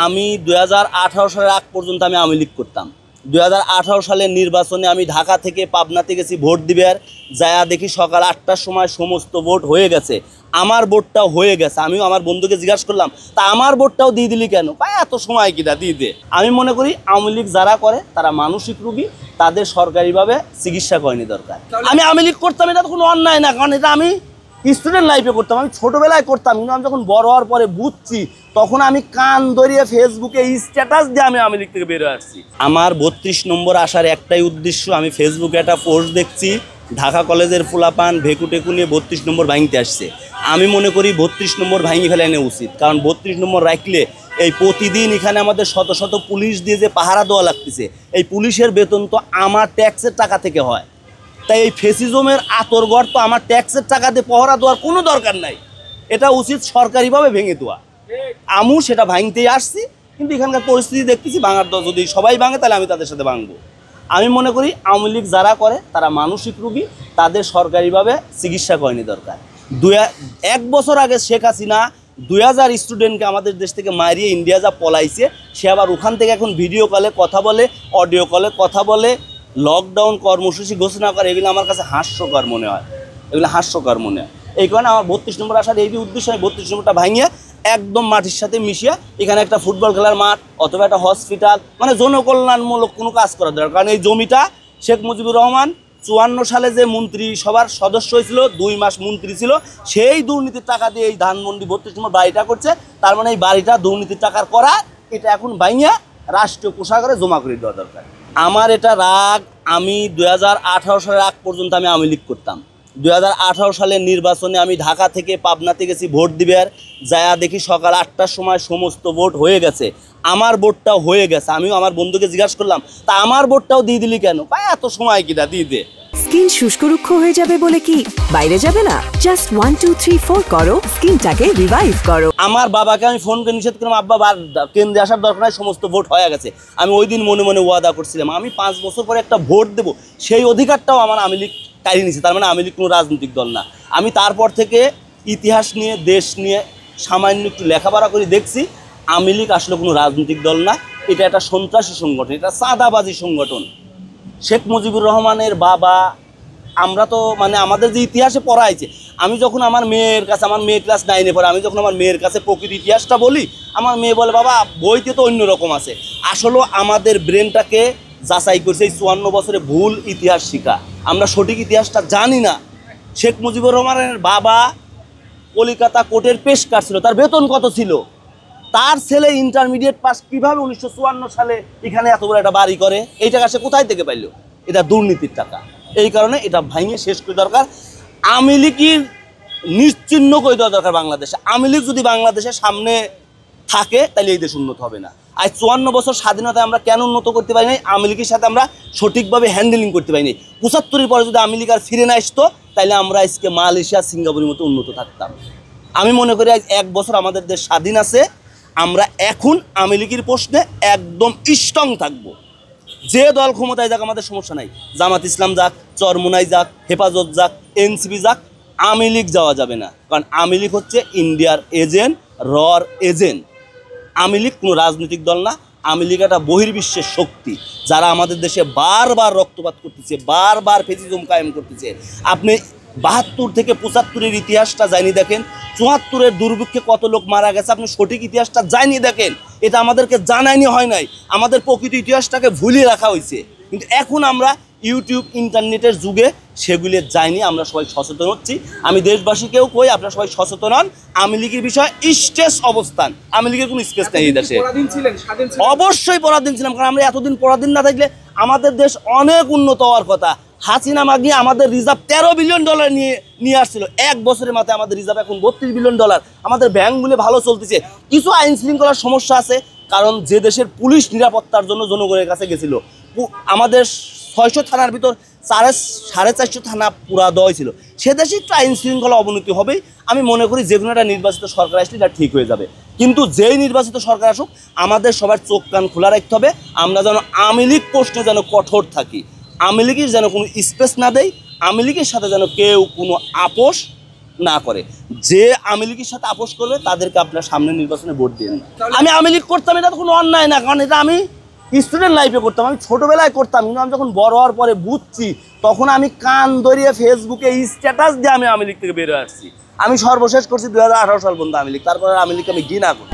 আমি 2018 সালের আগ পর্যন্ত আমি আওয়ামী লীগ করতাম। 2018 সালের নির্বাচনে আমি ঢাকা থেকে পাবনাতে গেছি ভোট দিবে, আর যায়া দেখি সকাল 8টার সময় সমস্ত ভোট হয়ে গেছে। আমার ভোটটাও হয়ে গেছে। আমিও আমার বন্ধুকে জিজ্ঞাসা করলাম, তা আমার ভোটটাও দিয়ে দিলি কেন? এত সময় কিনা দিয়ে দে। আমি মনে করি আওয়ামী লীগ যারা করে তারা মানসিক রোগী, তাদের সরকারিভাবে চিকিৎসা করেনি দরকার। আমি আওয়ামী লীগ করতাম, এটা তো কোনো অন্যায় না, কারণ এটা আমি স্টুডেন্ট লাইফে করতাম, আমি ছোটোবেলায় করতাম। কিন্তু আমি যখন বড় হওয়ার পরে বুঝছি, তখন আমি কান ধরিয়ে ফেসবুকে স্ট্যাটাস দিয়ে আমি আওয়ামী লীগ থেকে বেরোয় আসছি। আমার 32 নম্বর আসার একটাই উদ্দেশ্য, আমি ফেসবুকে একটা পোস্ট দেখছি, ঢাকা কলেজের ফুলাপান ভেকুটেকু নিয়ে 32 নম্বর ভাঙতে আসছে। আমি মনে করি 32 নম্বর ভাঙি ফেলে নেওয়া উচিত, কারণ 32 নম্বর রাখলে এই প্রতিদিন এখানে আমাদের শত শত পুলিশ দিয়ে যে পাহারা দেওয়া লাগতেছে, এই পুলিশের বেতন তো আমার ট্যাক্সের টাকা থেকে হয়। তাই এই ফেসিজমের আতরগড় তো আমার ট্যাক্সের টাকা দিয়ে পহরা দেওয়ার কোনো দরকার নাই, এটা উচিত সরকারিভাবে ভেঙে দেওয়া। আমিও সেটা ভাঙতেই আসছি, কিন্তু এখানকার পরিস্থিতি দেখতেছি ভাঙার দল যদি সবাই ভাঙে তাহলে আমি তাদের সাথে ভাঙবো। আমি মনে করি আওয়ামী লীগ যারা করে তারা মানসিক রোগী, তাদের সরকারিভাবে চিকিৎসা করেনি দরকার। 1 বছর আগে শেখ হাসিনা 2000 স্টুডেন্টকে আমাদের দেশ থেকে মারিয়ে ইন্ডিয়া যা পলাইছে, সে আবার ওখান থেকে এখন ভিডিও কলে কথা বলে, অডিও কলে কথা বলে, লকডাউন কর্মসূচি ঘোষণা করে। এগুলো আমার কাছে হাস্যকর মনে হয়, এগুলো হাস্যকর মনে হয়। এই কারণে আমার 32 নম্বর আসার এই উদ্দেশ্য, আমি 32 নম্বরটা ভাঙিয়ে একদম মাটির সাথে মিশিয়ে এখানে একটা ফুটবল খেলার মাঠ অথবা একটা হসপিটাল, মানে জনকল্যাণমূলক কোনো কাজ করা দরকার। কারণ এই জমিটা শেখ মুজিবুর রহমান 54 সালে যে মন্ত্রী সভার সদস্য হয়েছিল, 2 মাস মন্ত্রী ছিল, সেই দুর্নীতির টাকা দিয়ে এই ধানমন্ডি 32 নম্বর বাড়িটা করছে। তার মানে এই বাড়িটা দুর্নীতির টাকার করা, এটা এখন ভাঙিয়ে রাষ্ট্রীয় কোষাগারে জমা করে দেওয়া দরকার। আমার এটা রাগ, আমি 2018 সালের আগ পর্যন্ত আমি আওয়ামী লীগ করতাম। 2018 সালের নির্বাচনে আমি ঢাকা থেকে পাবনাতে গেছি ভোট দিবে, আর যায়া দেখি সকাল 8টার সময় সমস্ত ভোট হয়ে গেছে। আমার ভোটটাও হয়ে গেছে। আমিও আমার বন্ধুকে জিজ্ঞাসা করলাম, তা আমার ভোটটাও দিয়ে দিলি কেন? এত সময় কিনা দিয়ে দে। স্কিন শুষ্ক রুক্ষ হয়ে যাবে বলে কি বাইরে যাবে না? জাস্ট 1 2 3 4 করো, স্কিনটাকে রিভাইভ করো। আমার বাবাকে আমি ফোন করে নিষেধ করলাম, আব্বা কেন্দ্রে আসার দরকার নাই, সমস্ত ভোট হয়ে গেছে। আমি ওই দিন মনে মনে ওয়াদা করছিলাম আমি 5 বছর পরে একটা ভোট দেবো, সেই অধিকারটাও আমার আওয়ামী লীগ কাড়ি নিছে। তার মানে আওয়ামী লীগ কোনো রাজনৈতিক দল না। আমি তারপর থেকে ইতিহাস নিয়ে, দেশ নিয়ে সামান্য একটু লেখাপড়া করে দেখছি, আওয়ামী লীগ আসলে কোনো রাজনৈতিক দল না, এটা একটা সন্ত্রাসী সংগঠন, এটা চাঁদাবাজি সংগঠন। শেখ মুজিবুর রহমানের বাবা, আমরা তো মানে আমাদের যে ইতিহাসে পড়া হয়েছে, আমি যখন আমার মেয়ের কাছে, আমার মেয়ে ক্লাস 9-এ পড়ে, আমি যখন আমার মেয়ের কাছে প্রকৃত ইতিহাসটা বলি, আমার মেয়ে বলে বাবা বইতে তো অন্যরকম আছে। আসলে আমাদের ব্রেনটাকে যাচাই করছে এই 54 বছরে ভুল ইতিহাস শিখা, আমরা সঠিক ইতিহাসটা জানি না। শেখ মুজিবুর রহমানের বাবা কলিকাতা কোর্টের পেশকার ছিল, তার বেতন কত ছিল? তার ছেলে ইন্টারমিডিয়েট পাস কীভাবে 1954 সালে এখানে এত বড় একটা বাড়ি করে? এই টাকা সে কোথায় থেকে পাইল? এটা দুর্নীতির টাকা। এই কারণে এটা ভাঙিয়ে শেষ করে দরকার। আওয়ামী লীগের নিশ্চিহ্ন করে দেওয়া দরকার বাংলাদেশে। আওয়ামী লীগ যদি বাংলাদেশের সামনে থাকে তাহলে এই দেশ উন্নত হবে না। আজ 54 বছর স্বাধীনতায় আমরা কেন উন্নত করতে পারি নাই? আওয়ামী লীগের সাথে আমরা সঠিকভাবে হ্যান্ডেলিং করতে পারিনি। 75-এর পরে যদি আওয়ামী লীগ আর ফিরে না আসতো, তাহলে আমরা আজকে মালয়েশিয়া, সিঙ্গাপুরের মতো উন্নত থাকতাম। আমি মনে করি আজ 1 বছর আমাদের দেশ স্বাধীন আছে, আমরা এখন আওয়ামী লীগের প্রশ্নে একদম স্ট্রং থাকবো। যে দল ক্ষমতায় যাক আমাদের সমস্যা নাই, জামাত ইসলাম যাক, চরমোনাই যাক, হেফাজত যাক, এনসিপি যাক, আওয়ামী লীগ যাওয়া যাবে না। কারণ আওয়ামী লীগ হচ্ছে ইন্ডিয়ার এজেন্ট, রর এজেন্ট। আওয়ামী লীগ কোনো রাজনৈতিক দল না, আওয়ামী লীগ একটা বহির্বিশ্বের শক্তি, যারা আমাদের দেশে বারবার রক্তপাত করতেছে, বারবার ফেসিজম কায়েম করতেছে। আপনি 72 থেকে 75-এর ইতিহাসটা জানিয়ে দেখেন, 74-এর দুর্ভিক্ষে কত লোক মারা গেছে, আপনি সঠিক ইতিহাসটা জানিয়ে দেখেন। এটা আমাদেরকে জানাইনি হয় নাই, আমাদের প্রকৃত ইতিহাসটাকে ভুলিয়ে রাখা হয়েছে। কিন্তু এখন আমরা ইউটিউব, ইন্টারনেটের যুগে সেগুলি যাইনি, আমরা সবাই সচেতন হচ্ছি। আমি দেশবাসীকেও কই, আপনারা সবাই সচেতন হন। আওয়ামী লীগের বিষয়ে স্টেজ অবস্থান, আওয়ামী লীগের কোনো স্পেস নেই এই দেশে। অবশ্যই পরাধীন ছিলাম, কারণ আমরা এতদিন পরাধীন না থাকলে আমাদের দেশ অনেক উন্নত হওয়ার কথা। হাসিনা মাগিয়ে আমাদের রিজার্ভ $13 বিলিয়ন নিয়ে আসছিল। 1 বছরের মাথায় আমাদের রিজার্ভ এখন $32 বিলিয়ন। আমাদের ব্যাংকগুলো ভালো চলতেছে। কিছু আইন শৃঙ্খলার সমস্যা আছে, কারণ যে দেশের পুলিশ নিরাপত্তার জন্য জনগণের কাছে গেছিল, আমাদের 600 থানার ভিতর 450 থানা পুরা দেওয়া ছিল, সে দেশে একটু আইন শৃঙ্খলা অবনতি হবেই। আমি মনে করি যে কোনো একটা নির্বাচিত সরকার আসলে এটা ঠিক হয়ে যাবে। কিন্তু যেই নির্বাচিত সরকার আসুক, আমাদের সবার চোখ কান খোলা রাখতে হবে। আমরা যেন আওয়ামী লীগ প্রশ্নে যেন কঠোর থাকি, আওয়ামী লীগের যেন কোনো স্পেস না দেয়, আওয়ামী লীগের সাথে যেন কেউ কোনো আপোষ না করে, যে আওয়ামী লীগের সাথে আপোষ করবে তাদেরকে আপনার সামনে নির্বাচনে ভোট দিন না। আমি আওয়ামী লীগ করতাম, এটা তো কোনো অন্যায় না, কারণ এটা আমি স্টুডেন্ট লাইফে করতাম, আমি ছোটোবেলায় করতাম, কিন্তু আমি যখন বড় হওয়ার পরে বুঝছি তখন আমি কান ধরিয়ে ফেসবুকে স্ট্যাটাস দিয়ে আমি আওয়ামী লীগ থেকে বের হয়ে আসছি। আমি সর্বশেষ করছি 2018 সাল পর্যন্ত আওয়ামী লীগ, তারপরে আওয়ামী লীগকে আমি ঘৃণা করি।